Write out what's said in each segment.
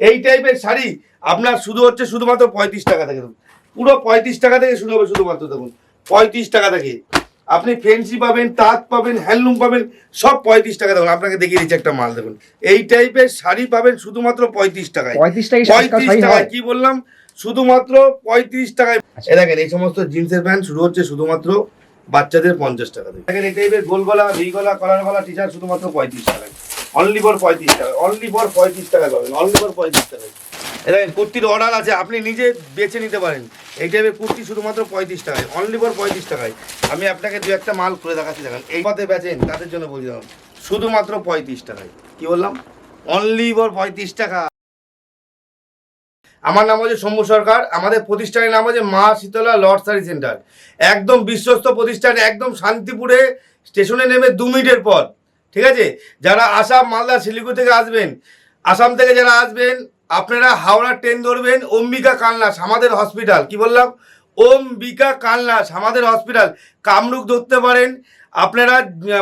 এই টাইপের শাড়ি আপনার শুধুমাত্র 35 টাকা থেকে, পুরো 35 টাকা থেকে শুরু হবে। শুধুমাত্র দেখুন 35 টাকা থেকে আপনি ফেন্সি পাবেন, তাঁত পাবেন, হ্যান্ডলুম পাবেন, সব 35 টাকা। দেখুন আপনাকে দেখিয়ে দিচ্ছি একটা মাল, দেখুন এই টাইপের শাড়ি পাবেন শুধুমাত্র 35 টাকায়। 35 টাকায় কি বললাম, শুধুমাত্র 35 টাকায়। দেখেন এই সমস্ত জিন্সের প্যান্ট শুরু হচ্ছে শুধুমাত্র বাচ্চাদের 50 টাকা থেকে। দেখেন এই টাইপের গোল গলা, ভি গলা, কলার গলা টি শার্ট শুধুমাত্র 35 টাকায়। অনলি ফর 35 টাকা, অনলি ফর 35 টাকা পাবেন, অনলি ফর 35 টাকায়। দেখেন কুর্তির অর্ডার আছে, আপনি নিজে বেছে নিতে পারেন। এই টাইপের কুর্তি শুধুমাত্র 35 টাকায়, অনলি ফর 35 টাকায়। আমি আপনাকে দু একটা মাল খুলে দেখাচ্ছি, দেখেন এই পথে বেচেন তাদের জন্য বলছি, দেখুন শুধুমাত্র 35 টাকায়। কি বললাম, অনলি ফর 35 টাকা। আমার নাম হচ্ছে শম্ভু সরকার, আমাদের প্রতিষ্ঠানের নাম হচ্ছে মা শীতলা লর্ড শাড়ি সেন্টার। একদম বিশ্বস্ত প্রতিষ্ঠান, একদম শান্তিপুরে স্টেশনে নেমে 2 মিনিটের পর। ঠিক আছে, যারা আসাম, মালদা, শিলিগুড়ি থেকে আসবেন, আসাম থেকে যারা আসবেন আপনারা হাওড়া ট্রেন ধরবেন, অম্বিকা কালনাস আমাদের হসপিটাল। কি বললাম, অম্বিকা কালনাস আমাদের হসপিটাল। কামরূপ ধরতে পারেন আপনারা,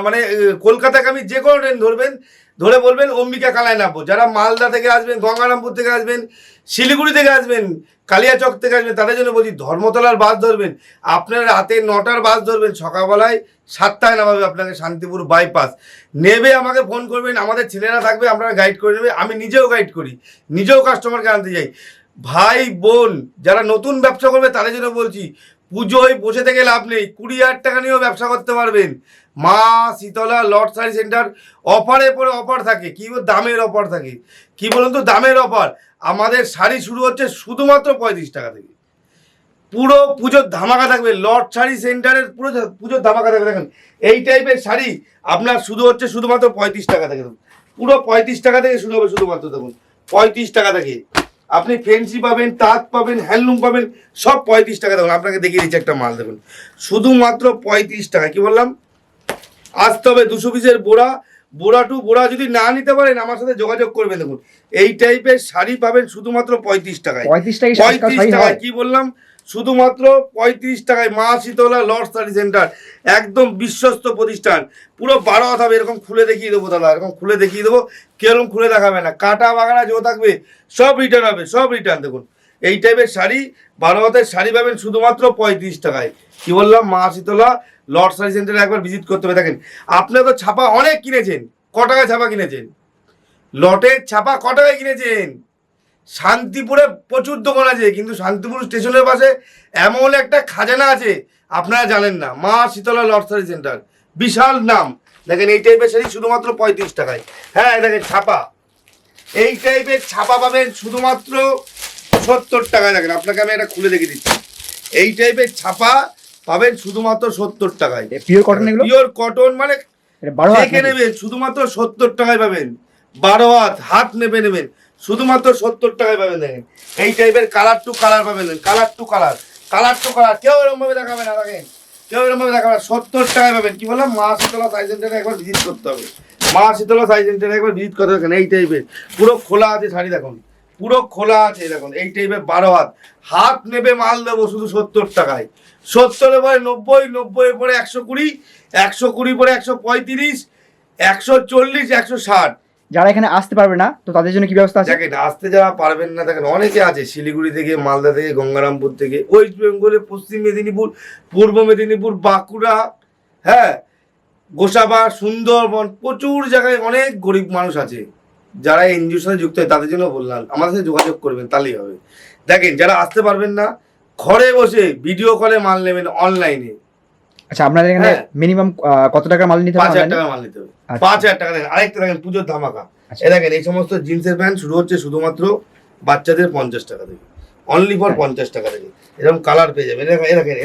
মানে কলকাতাকে আমি যে কোনো ট্রেন ধরবেন, ধরে বলবেন অম্বিকা কালায় নামবো। যারা মালদা থেকে আসবেন, গঙ্গারামপুর থেকে আসবেন, শিলিগুড়ি থেকে আসবেন, কালিয়াচক থেকে আসবেন, তাদের জন্য বলছি ধর্মতলার বাস ধরবেন। আপনার রাতে 9টার বাস ধরবেন, সকালবেলায় 7টায় নামাবে আপনাকে শান্তিপুর বাইপাস। নেবে আমাকে ফোন করবেন, আমাদের ছেলেরা থাকবে, আপনারা গাইড করে নেবে। আমি নিজেও গাইড করি, নিজেও কাস্টমারকে আনতে যাই। ভাই বোন যারা নতুন ব্যবসা করবে তাদের জন্য বলছি, পুজোয় বসে থেকে লাভ নেই, 20,000 টাকা নিয়েও ব্যবসা করতে পারবেন। মা শীতলা লর্ড শাড়ি সেন্টার অফারের পরে অফার থাকে। কি দামের অফার থাকে, কি বলুন তো, দামের অফার। আমাদের শাড়ি শুরু হচ্ছে শুধুমাত্র 35 টাকা থেকে। পুরো পুজোর ধামাকা থাকবে লর্ড শাড়ি সেন্টারের, পুরো পুজোর ধামাকা থাকবে। দেখেন এই টাইপের শাড়ি আপনার শুধুমাত্র 35 টাকা থেকে, পুরো 35 টাকা থেকে শুরু হবে। শুধুমাত্র দেখুন 35 টাকা থেকে আপনি ফেন্সি পাবেন, তাঁত পাবেন, হ্যান্ডলুম পাবেন, সব 35 টাকা। দেখুন আপনাকে দেখিয়ে দিচ্ছি একটা মাল, দেখুন শুধুমাত্র 35 টাকা। কি বললাম, আসতে হবে 200 পিসের বোরা যদি না নিতে পারেন আমার সাথে যোগাযোগ করবেন। দেখুন এই টাইপের শাড়ি পাবেন শুধুমাত্র 35 টাকায়। 35 টাকায় কি বললাম, শুধুমাত্র 35 টাকায়। মা শীতলা লর্ড শাড়ি সেন্টার একদম বিশ্বস্ত প্রতিষ্ঠান। পুরো 12 হাত হবে, এরকম খুলে দেখিয়ে দেবো দাদা, এরকম খুলে দেখিয়ে দেবো, কেরকম খুলে দেখাবে না, কাটা বাগানা যো থাকবে সব রিটার্ন হবে, সব রিটার্ন। দেখুন এই টাইপের শাড়ি 12 হাতের শাড়ি পাবেন শুধুমাত্র 35 টাকায়। কি বললাম, মা শীতলা লর্ড শাড়ি সেন্টারে একবার ভিজিট করতে হবে। দেখেন আপনারা তো ছাপা অনেক কিনেছেন, ক টাকায় ছাপা কিনেছেন, লটের ছাপা ক টাকায় কিনেছেন? শান্তিপুরে প্রচুর দোকান আছে, কিন্তু শান্তিপুর স্টেশনের পাশে এমন একটা খাজানা আছে আপনারা জানেন না। মা শীতলা লর্ড শাড়ি সেন্টার, বিশাল নাম। দেখেন এই টাইপের শাড়ি শুধুমাত্র 35 টাকায়। হ্যাঁ দেখেন ছাপা, এই টাইপের ছাপা পাবেন শুধুমাত্র 70 টাকায়। দেখেন আপনাকে আমি এটা খুলে দেখিয়ে দিচ্ছি, এই টাইপের ছাপা পাবেন শুধুমাত্র 70 টাকায়। পিওর কটন, এগুলো পিওর কটন, মানে দেখে নেবেন শুধুমাত্র 70 টাকায় পাবেন। 12 হাত নেবেন শুধুমাত্র 70 টাকায় পাবেন। দেখেন এই টাইপের কালার টু কালার পাবেন, কালার টু কালার, কেউ এরকম ভাবে দেখাবে না। দেখেন কেউ এরকম ভাবে দেখাবে না, 70 টাকায় পাবেন। কি বললাম, মা শীতলা সাই সেন্টারে একবার ভিজিট করতে হবে, মা শীতলা সাই সেন্টারে একবার ভিজিট করতে হবে। এই টাইপের পুরো খোলা আছে শাড়ি, দেখুন পুরো খোলা আছে। দেখুন এই টাইপের 12 হাত নেবে মাল দেবো শুধু 70 টাকায়। 70 পরে 90, 90 পরে 120, 120 পরে 135, 140, 160। যারা এখানে আসতে পারবে না তো তাদের জন্য কি ব্যবস্থা আছে? দেখেন আসতে যারা পারবেন না, দেখেন অনেকে আছে শিলিগুড়ি থেকে, মালদা থেকে, গঙ্গারামপুর থেকে, ওয়েস্ট বেঙ্গলে, পশ্চিম মেদিনীপুর, পূর্ব মেদিনীপুর, বাঁকুড়া, হ্যাঁ গোসাবা, সুন্দরবন, প্রচুর জায়গায় অনেক গরিব মানুষ আছে যারা এনজিওর সাথে যুক্ত হয়। তাদের জন্য বললাম আমাদের সাথে যোগাযোগ করবেন, তাহলেই হবে। দেখেন যারা আসতে পারবেন না, ঘরে বসে ভিডিও কলে মাল নেবেন অনলাইনে। আচ্ছা, আপনাদের এখানে মিনিমাম কত টাকার মাল নিতে হবে? 5,000 টাকার মাল নিতে হবে। 5,000 টাকা। দেখেন আরেকটা, দেখেন পুজোর ধামাকা। এ দেখেন এই সমস্ত জিন্সের প্যান্ট শুরু হচ্ছে শুধুমাত্র বাচ্চাদের 50 টাকা থেকে, অনলি ফর 50 টাকা থেকে। এরকম কালার পেয়ে যাবেন। দেখেন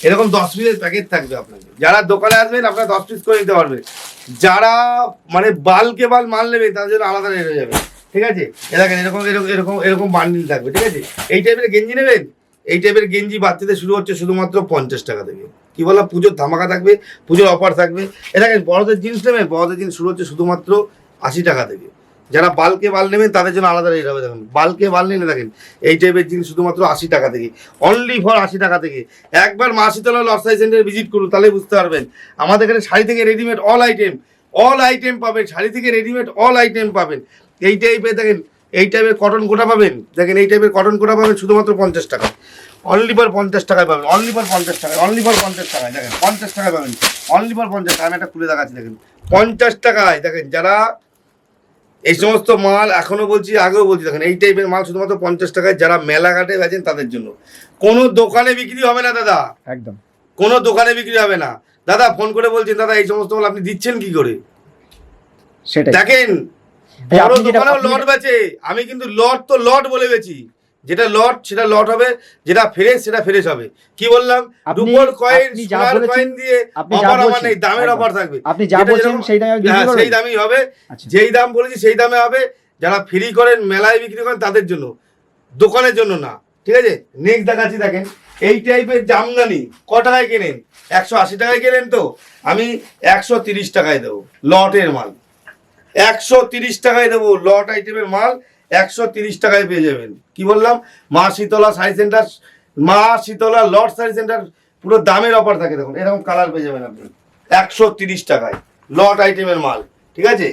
এরকম 10 পিসের প্যাকেট থাকবে আপনাকে। যারা দোকানে আসবেন আপনারা 10 পিস করে নিতে পারবেন। যারা মানে বালকে বাল মাল নেবে তাদের জন্য আলাদা রেট হয়ে যাবে। ঠিক আছে, দেখেন এরকম বান্ডিল থাকবে। ঠিক আছে, এই টাইপের গেঞ্জি নেবেন, এই টাইপের গেঞ্জি বাচ্চাদের শুরু হচ্ছে শুধুমাত্র 50 টাকা থেকে। কি বললাম, পুজোর ধামাকা থাকবে, পুজোর অফার থাকবে। দেখেন বড়দের জিন্স নেবেন, বড়দের জিন্স শুরু হচ্ছে শুধুমাত্র 80 টাকা থেকে। যারা বালকে বাল নেবেন তাদের জন্য আলাদা রেট হবে। দেখুন বালকে বাল নিলে দেখেন এই টাইপের জিনিস শুধুমাত্র 80 টাকা থেকে, অনলি ফর 80 টাকা থেকে। একবার মা শীতলা লর্ড শাড়ি সেন্টারে ভিজিট করুন, তাহলে বুঝতে পারবেন। আমাদের এখানে শাড়ি থেকে রেডিমেড অল আইটেম পাবেন, শাড়ি থেকে রেডিমেড অল আইটেম পাবেন। এই টাইপের দেখেন এই টাইপের কটন কোটা পাবেন, দেখেন এই টাইপের কটন কোটা পাবেন শুধুমাত্র 50 টাকা, অনলি ফর 50 টাকায় পাবেন, অনলি ফর 50 টাকায়, অনলি ফর 50 টাকায়, দেখেন 50 টাকায় পাবেন, অনলি ফর 50 টাকা। আমি একটা খুলে দেখাচ্ছি, দেখেন 50 টাকায়। দেখেন যারা এই সমস্ত মাল এখনো বলছি, আগেও বলছি, দেখেন এই টাইপের মাল শুধুমাত্র 50 টাকায়, যারা মেলাঘাটে বেচেন তাদের জন্য। কোনো দোকানে বিক্রি হবে না দাদা, একদম কোনো দোকানে বিক্রি হবে না। দাদা ফোন করে বলছেন দাদা এই সমস্ত মাল আপনি দিচ্ছেন কি করে? সেটাই। দেখেন এই বড় আপনি যেটা- দোকানেও আপনি লট বেচে, আমি কিন্তু লট তো লট বলে বেচি, যেটা লট সেটা লট হবে, যেটা ফ্রেশ সেটা ফ্রেশ হবে। কি বললাম? আপনি- রূপোর কয়েন, আপনি যা সোনার বলেছেন- কয়েন দিয়ে আপনি যা অফার আমার বলছেন, নেই, দামের একদম। অফার থাকবে। আপনি যা যেটা বলছেন যেরকম- সেই দামে বিক্রি হ্যাঁ, করবেন? সেই দামই হবে। আচ্ছা। যেই দাম বলেছি সেই দামে হবে। যারা ফ্রি করেন, মেলায় বিক্রি করেন তাদের জন্য, দোকানের জন্য না। ঠিক আছে, নেক্সট দেখাচ্ছি। দেখেন এই টাইপের জামদানি ক টাকায় কেনেন? 180 টাকায় কেনেন তো, আমি 130 টাকায় দেবো লটের মাল, 130 টাকায় দেবো লট আইটেমের মাল, 130 টাকায় পেয়ে যাবেন। কি বললাম? মা শীতলা শাড়ি সেন্টার, মা শীতলা লট শাড়ি সেন্টার, পুরো দামের অফার থাকে। দেখুন এরকম কালার পেয়ে যাবেন আপনি 130 টাকায় লট আইটেমের মাল। ঠিক আছে,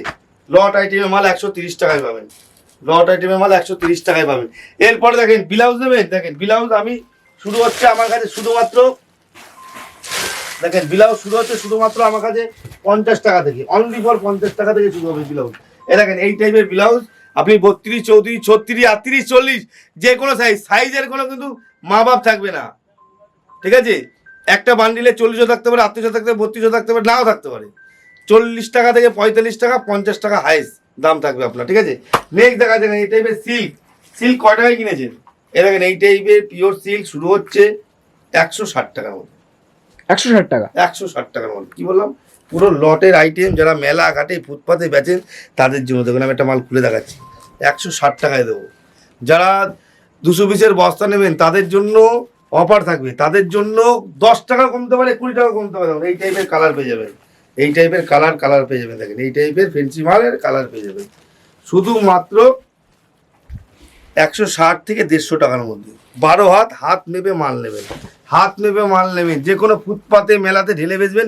লট আইটেমের মাল 130 টাকায় পাবেন, লট আইটেমের মাল 130 টাকায় পাবেন। এরপরে দেখেন ব্লাউজ নেবেন, দেখেন ব্লাউজ আমি শুরু হচ্ছে আমার কাছে শুধুমাত্র, দেখেন ব্লাউজ শুরু হচ্ছে শুধুমাত্র আমার কাছে 50 টাকা থেকে, অনলি ফর 50 টাকা থেকে শুরু হবে ব্লাউজ। এ দেখেন এই টাইপের ব্লাউজ আপনি 32, 34, 36, 38, 40 যে কোনো সাইজের কোনো কিন্তু মা বাপ থাকবে না। ঠিক আছে, একটা বান্ডিলে 40ও থাকতে পারে, 38ও থাকতে পারে, 32ও থাকতে পারে, নাও থাকতে পারে। 40 টাকা থেকে 45 টাকা, 50 টাকা হাইস্ট দাম থাকবে আপনার। ঠিক আছে, নেক্সট দেখা দেখেন এই টাইপের সিল্ক, সিল্ক কয় টাকায় কিনেছেন? এ দেখেন এই টাইপের পিওর সিল্ক শুরু হচ্ছে 160 টাকার মধ্যে, 160 টাকা। 160 টাকার মধ্যে। কি বললাম? পুরো লটের আইটেম, যারা মেলা ঘাটে ফুটপাতে বেচেন তাদের জন্য। দেখুন আমি একটা মাল খুলে দেখাচ্ছি, 160 টাকায় দেবো। যারা 200 পিসের বস্তা নেবেন তাদের জন্য অফার থাকবে, তাদের জন্য 10 টাকা কমতে পারে, 20 টাকা কমতে পারে। এই টাইপের কালার পেয়ে যাবেন, এই টাইপের কালার পেয়ে যাবেন। দেখেন এই টাইপের ফেন্সি মালের কালার পেয়ে যাবেন শুধুমাত্র 160 থেকে 150 টাকার মধ্যে। 12 হাত হাত নেবে মাল নেবেন, হাত নেবে মাল নেবেন, যে কোনো ফুটপাতে মেলাতে ঢেলে বেচবেন,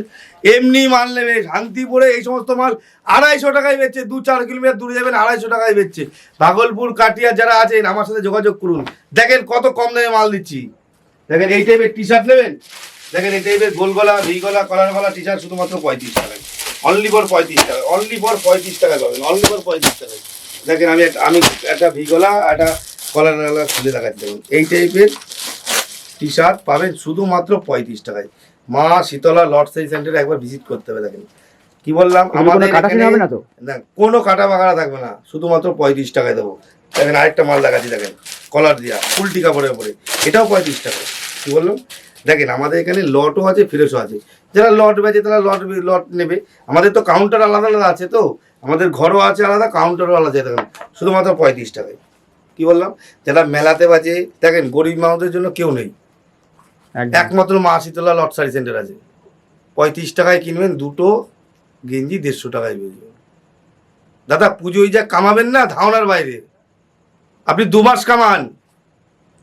এমনি মাল নেবে। শান্তিপুরে এই সমস্ত মাল 250 টাকায় বেচছে, 2-4 কিলোমিটার দূরে যাবেন 250 টাকায় বেচছে। ভাগলপুর, কাটিয়া যারা আছেন আমার সাথে যোগাযোগ করুন, দেখেন কত কম দামে মাল দিচ্ছি। দেখেন এই টাইপের টি শার্ট নেবেন, দেখেন এই টাইপের গোল গলা, ভি গলা, কলার গলা টি শার্ট শুধুমাত্র 35 টাকায়, অনলি ফর 35 টাকা, অনলি ফর 35 টাকায় পাবেন, অনলি ফর 35 টাকায়। দেখেন আমি একটা ভি গলা, একটা কলার গলা খুলে দেখাচ্ছি। দেখুন এই টাইপের টি শার্ট পাবেন শুধুমাত্র 35 টাকায়। মা শীতলা লট শাড়ি সেন্টারে একবার ভিজিট করতে হবে। দেখেন কি বললাম, এগুলো কোনো আমাদের কাটাছেড়া হবে না তো? না, কোনো কাটা বাগাড়া থাকবে না, শুধুমাত্র 35 টাকায় দেবো। দেখেন আরেকটা মাল দেখাচ্ছি, দেখেন কলার দিয়া উল্টি কাপড়ের উপরে, এটাও 35 টাকা। কি বললাম? দেখেন আমাদের এখানে লটও আছে, ফ্রেশও আছে। যারা লট বেচে তারা লট নেবে। আমাদের তো কাউন্টার আলাদা আলাদা আছে, তো আমাদের ঘরও আছে আলাদা, কাউন্টারও আলাদা। দেখেন শুধুমাত্র 35 টাকায়। কি বললাম? যারা মেলাতে বাজে, দেখেন গরিব মানুষদের জন্য কেউ নেই, একদম। একমাত্র মা শীতলা লট শাড়ি সেন্টার আছে। 35 টাকায় কিনবেন দুটো গেঞ্জি, 150 টাকায় বেচবেন। দাদা পুজোয় যা কামাবেন না ধারণার বাইরে, আপনি 2 মাস কামান,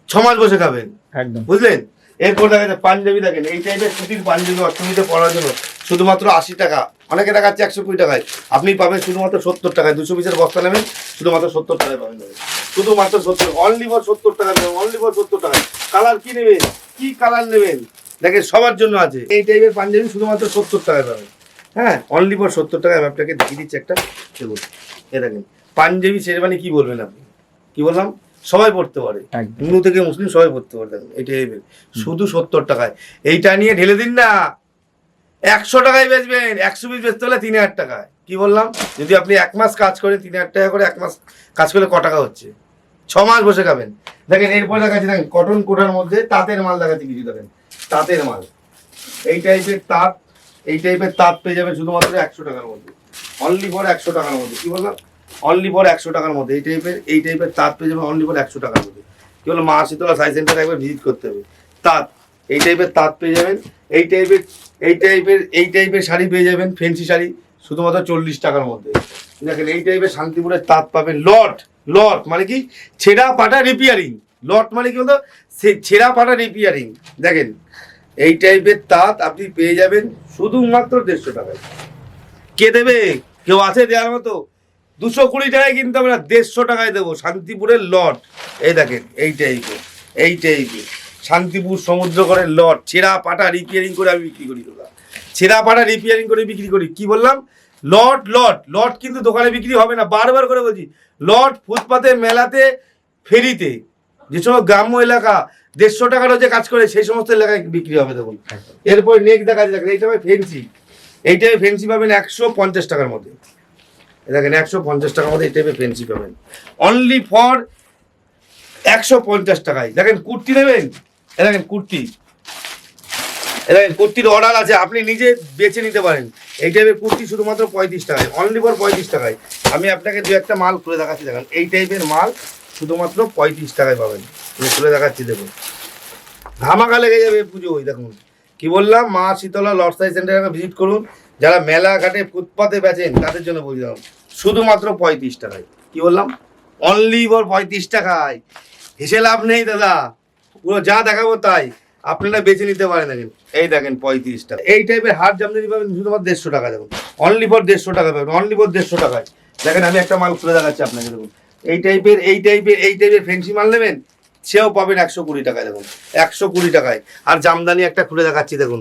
6 মাস বসে খাবেন। একদম। বুঝলেন? এরপর দেখা যাচ্ছে পাঞ্জাবি, দেখেন এই টাইপের সুতির পাঞ্জাবি অষ্টমীতে পরার জন্য শুধুমাত্র 80 টাকা, অনেকে দেখাচ্ছে 120 টাকায়, আপনি পাবেন শুধুমাত্র 70 টাকায়। 200 পিসের বস্তা নেবেন শুধুমাত্র 70 টাকায় পাবেন, শুধুমাত্র 70, অনলি ফর 70 টাকা নেবেন, অনলি ফর 70 টাকায়। কালার কি নেবেন, কি কালার নেবেন, দেখেন সবার জন্য আছে। এই টাইপের পাঞ্জাবি শুধুমাত্র 70 টাকায় পাবেন। হ্যাঁ, অনলি ফর 70 টাকায়। আমি আপনাকে দেখিয়ে দিচ্ছি একটা, দেখুন এ দেখেন পাঞ্জাবি শেরবানি, কি বলবেন আপনি? কি বললাম? সবাই পড়তে পারে, একদম। হিন্দু থেকে মুসলিম সবাই পড়তে পারে। দেখেন এই টাইপের শুধু 70 টাকায়। এইটা নিয়ে ঢেলে দিন না, 100 টাকায় বেচবেন, 100 পিস বেচতে হলে 3000 টাকায়। কি বললাম? যদি আপনি 1 মাস কাজ করেন 3000 টাকা করে, 1 মাস কাজ করলে ক টাকা হচ্ছে? 6 মাস বসে খাবেন। দেখেন এরপর দেখাচ্ছি, দেখেন কটন কোটার মধ্যে তাঁতের মাল দেখাচ্ছি কিছু। দেখেন তাঁতের মাল, এই টাইপের তাঁত, এই টাইপের তাঁত পেয়ে যাবেন শুধুমাত্র 100 টাকার মধ্যে, অনলি ফর 100 টাকার মধ্যে। কি বললাম? অনলি ফর 100 টাকার মধ্যে এই টাইপের তাঁত পেয়ে যাবেন অনলি ফর 100 টাকার মধ্যে। কি বললাম? মা শীতলা শাড়ি সেন্টারে একবার ভিজিট করতে হবে। তাঁত, এই টাইপের তাঁত পেয়ে যাবেন, এই টাইপের শাড়ি পেয়ে যাবেন, ফেন্সি শাড়ি শুধুমাত্র 40 টাকার মধ্যে। দেখেন এই টাইপের শান্তিপুরের তাঁত পাবেন। লট মানে কি? ছেঁড়া পাটা রিপেয়ারিং। লট মানে কি বলতো? ছেঁড়া পাটা রিপেয়ারিং। দেখেন এই টাইপের তাঁত আপনি পেয়ে যাবেন শুধুমাত্র 150 টাকায়। কে দেবে? কেউ আছে দেওয়ার মতো? 220 টাকায় কিনতে হবে না, 150 টাকায় দেবো। শান্তিপুরের লট, এই দেখেন এই টাইপের শান্তিপুর সমুদ্রকরের লট, ছেঁড়া পাটা রিপেয়ারিং করে আমি বিক্রি করি দাদা, ছেঁড়া পাটা রিপেয়ারিং করে বিক্রি করি। কি বললাম? লট লট লট কিন্তু দোকানে বিক্রি হবে না, বারবার করে বলছি। লট ফুটপাতে, মেলাতে, ফেরিতে, যে সময় গ্রাম্য এলাকা 150 টাকারও যে কাজ করে সেই সমস্ত এলাকায় বিক্রি হবে। দেখুন এরপর নেক্সট দেখা যাচ্ছে, এইটা ফেন্সি, এই টাইপের ফেন্সি পাবেন 150 টাকার মধ্যে। দেখেন 150 টাকার মধ্যে এই টাইপের ফেন্সি পাবেন, অনলি ফর 150 টাকায়। দেখেন কুর্তি নেবেন, দেখেন কুর্তি, দেখেন কুর্তির অর্ডার আছে, আপনি নিজে বেছে নিতে পারেন। এই টাইপের কুর্তি শুধুমাত্র 35 টাকায়, অনলি ফর 35 টাকায়। আমি আপনাকে দু একটা মাল খুলে দেখাচ্ছি, দেখেন এই টাইপের মাল শুধুমাত্র 35 টাকায় পাবেন। আমি খুলে দেখাচ্ছি, দেখুন ধামাকা লেগে যাবে পুজো। ওই দেখুন কি বললাম, মা শীতলা লটসাই সেন্টারে ভিজিট করুন। যারা মেলা ঘাটে ফুটপাতে বেচেন তাদের জন্য বলছিলাম, শুধুমাত্র 35 টাকায়। কি বললাম? অনলি ফর 35 টাকায়। হেসে লাভ নেই দাদা, পুরো যা দেখাবো তাই, আপনারা বেছে নিতে পারেন। দেখেন এই দেখেন 35 টাকা। এই টাইপের হাট জামদানি পাবেন শুধুমাত্র 150 টাকা। দেখুন অনলি ফর 150 টাকা পাবেন, অনলি ফর 150 টাকায়। দেখেন আমি একটা মাল খুলে দেখাচ্ছি আপনাকে, দেখুন এই টাইপের ফেন্সি মাল নেবেন, সেও পাবেন 120 টাকায়। দেখুন 120 টাকায়। আর জামদানি একটা খুলে দেখাচ্ছি, দেখুন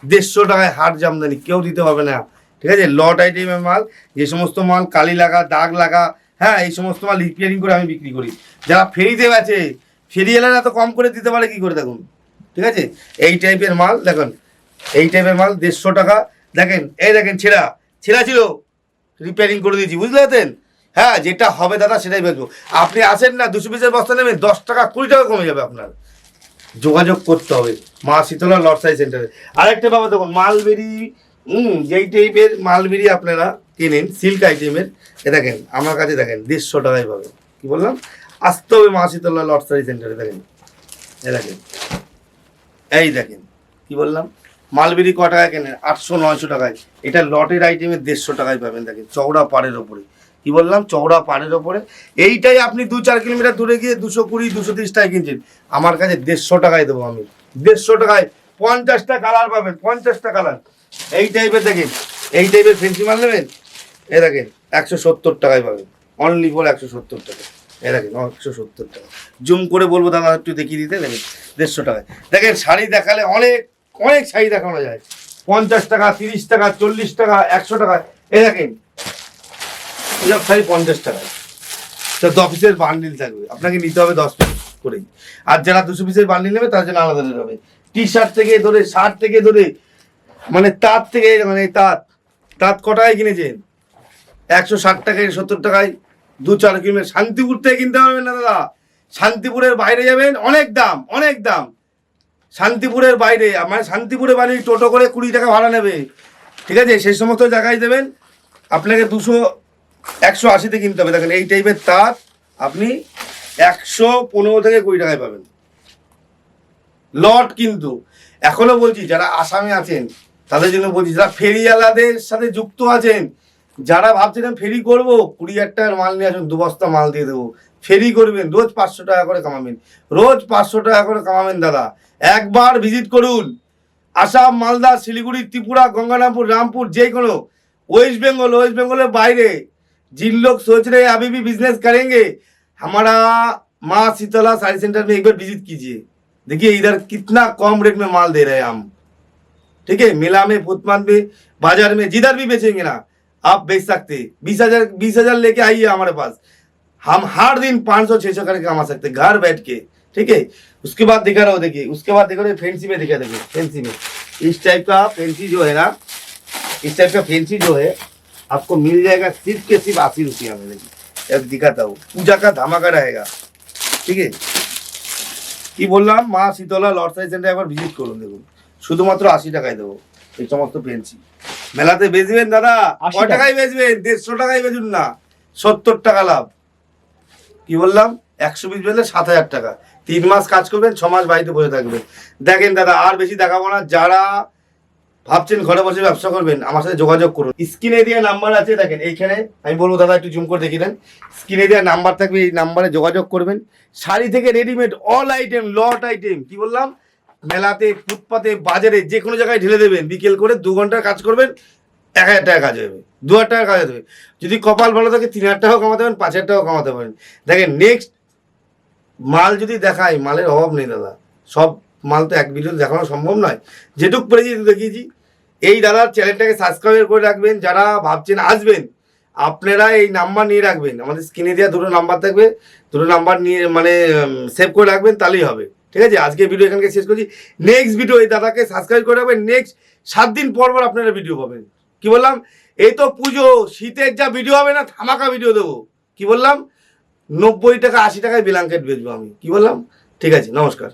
150 টাকায় হাট জামদানি, কেউ দিতে হবে না। ঠিক আছে, লট আইটেমের মাল, যে সমস্ত মাল কালি লাগা, দাগ লাগা, হ্যাঁ এই সমস্ত মাল রিপেয়ারিং করে আমি বিক্রি করি। যারা ফেরিতে আছে, ফেরিওয়ালারা তো কম করে দিতে পারে কি করে, দেখুন ঠিক আছে। এই টাইপের মাল দেখুন, এই টাইপের মাল 150 টাকা। দেখেন এই দেখেন ছেঁড়া ছিল, রিপেয়ারিং করে দিয়েছি, বুঝতে পারছেন? হ্যাঁ যেটা হবে দাদা সেটাই বেচবো। আপনি আসেন না, 200 পিসের বস্তা নেবেন, 10 টাকা 20 টাকা কমে যাবে আপনার। যোগাযোগ করতে হবে মা শীতলা লটসাই সেন্টারে। আরেকটা ব্যাপার দেখুন, মালবেরি, যেই টাইপের মালবেরি আপনারা কেনেন সিল্ক আইটেমের, এ দেখেন আমার কাছে দেখেন 150 টাকায় পাবেন। কি বললাম? আসতে হবে মা শীতলা লটসাই সেন্টারে। দেখেন এ দেখেন, এই দেখেন কি বললাম, মালবেরি ক টাকায় কেনেন? 800-900 টাকায়। এটা লটের আইটেমে 150 টাকায় পাবেন। দেখেন চওড়া পাড়ের ওপরে, কি বললাম, চওড়া পাড়ের ওপরে। এইটাই আপনি 2-4 কিলোমিটার দূরে গিয়ে 220-230 টাকায় কিনছেন, আমার কাছে 150 টাকায় দেবো আমি। 150 টাকায় 50টা কালার পাবেন, 50টা কালার। এই টাইপের দেখেন, এই টাইপের ফেন্সি মাল নেবেন, এ দেখেন 170 টাকায় পাবেন, অনলি ফর 170 টাকা। এ দেখেন 170 টাকা। জুম করে বলবো দাদা একটু দেখিয়ে দিতে। দেখেন 150 টাকায়। দেখেন শাড়ি দেখালে অনেক অনেক শাড়ি দেখানো যায়, 50 টাকা, 30 টাকা, 40 টাকা, 100 টাকা। এ দেখেন এসব শাড়ি 50 টাকায়। তো 10 পিসের বান্ডিল থাকবে, আপনাকে নিতে হবে 10 পিস করেই। আর যারা 200 পিসের বান্ডিল নেবে তার জন্য আলাদা রেট হবে। টি শার্ট থেকে ধরে, শার্ট থেকে ধরে, মানে তাঁত থেকে, মানে তাঁত ক টাকায় কিনেছেন? 160 টাকায়, 70 টাকায়। 2-4 কিলোমিটার শান্তিপুর থেকে কিনতে পারবেন না দাদা, শান্তিপুরের বাইরে যাবেন, অনেক দাম, অনেক দাম। শান্তিপুরের বাইরে, মানে শান্তিপুরে বানিয়ে টোটো করে 20 টাকা ভাড়া নেবে। ঠিক আছে, সেই সমস্ত জায়গায় দেবেন, আপনাকে 200-180-তে কিনতে হবে। দেখেন এই টাইপের তাঁত আপনি 115 থেকে 20 টাকায় পাবেন লট। কিন্তু এখনো বলছি, যারা আসামে আছেন তাদের জন্য বলছি, যারা ফেরিওয়ালাদের সাথে যুক্ত আছেন, যারা ভাবছেন ফেরি করবো, 20,000 টাকার মাল নিয়ে আসুন, 2 বস্তা মাল দিয়ে দেবো। ফেরি করবেন, রোজ 500 টাকা করে কামাবেন, রোজ 500 টাকা করে কামাবেন দাদা। একবার ভিজিট করুন, আসাম, মালদা, শিলিগুড়ি, ত্রিপুরা, গঙ্গারামপুর, रामपुर, যে কোনো वेस्ट बंगालेर বাইরে जिन लोग सोच रहे हैं अभी भी बिजनेस करेंगे, हमारा माँ शीतला साड़ी सेंटर में एक बार विजिट कीजिए। देखिए इधर कितना कम रेट में माल दे रहे हैं हम। ठीक है, मेला में, फुटपाथ में, बाजार में, जिधर भी बेचेंगे ना आप बेच सकते। 20,000 लेके आइए हमारे पास, हम हर दिन 500-600 करके कमा सकते घर बैठ के। ठीक है, उसके बाद दिखा रहा हो, देखिए उसके बाद देखो फैंसी में दिखा, देखिए फैंसी में इस टाइप का फैंसी जो है ना, इस टाइप का फैंसी जो है आपको मिल जाएगा सिर्फ के सिर्फ 80 रुपया में। देखिए एक दिखाता हूँ, पूजा का धमाका रहेगा। ठीक है, কি বললাম, মা শীতলা লটসাই সেন্টারে একবার ভিজিট করুন। দেখুন শুধুমাত্র 80 টাকায় দেবো এই সমস্ত ফেন্সি। মেলাতে বেচবেন দাদা 80 টাকায় বেচবেন, 150 টাকায় বেচুন না, 70 টাকা লাভ। কি বললাম, 100 পিস বেচলে 7,000 টাকা। 3 মাস কাজ করবেন, 6 মাস বাড়িতে বসে থাকবেন। দেখেন দাদা আর বেশি দেখাবো না, যারা ভাবছেন ঘরে বসে ব্যবসা করবেন আমার সাথে যোগাযোগ করুন। স্ক্রিনে দেওয়া নাম্বার আছে, দেখেন এইখানে আমি বলবো দাদা একটু জুম করে দেখিয়ে দেন। স্ক্রিনে দেওয়া নাম্বার থাকবে, এই নাম্বারে যোগাযোগ করবেন। শাড়ি থেকে রেডিমেড অল আইটেম, লট আইটেম, কি বললাম, মেলাতে, ফুটপাতে, বাজারে, যে কোনো জায়গায় ঢেলে দেবেন। বিকেল করে 2 ঘন্টার কাজ করবেন, 1000 টাকা কাজ হবে, 2000 টাকা কাজ হবে। যদি কপাল ভালো থাকে 3000 টাকাও কামাতে পারেন, 5000 টাকাও কামাতে পারেন। দেখেন নেক্সট মাল যদি দেখাই, মালের অভাব নেই দাদা। সব মাল তো এক ভিডিওতে দেখানো সম্ভব নয়, যেটুক পেরেছি দেখিয়েছি। এই দাদার চ্যানেলটাকে সাবস্ক্রাইব করে রাখবেন। যারা ভাবছেন আসবেন, আপনারা এই নাম্বার নিয়ে রাখবেন, আমাদের স্ক্রিনে দেওয়া 2টো নাম্বার থাকবে, 2টো নাম্বার নিয়ে মানে সেভ করে রাখবেন, তাহলেই হবে। ঠিক আছে, আজকে ভিডিও এখানকে শেষ করছি। নেক্সট ভিডিও এই দাদাকে সাবস্ক্রাইব করে রাখবেন, নেক্সট 7 দিন পর পর আপনারা ভিডিও পাবেন। কি বললাম, এই তো পুজো, শীতের যা ভিডিও হবে না, ধামাকা ভিডিও দেবো। কি বললাম, 90 টাকা 80 টাকায় ব্ল্যাঙ্কেট বেচবো আমি। কি বললাম, ঠিক আছে, নমস্কার।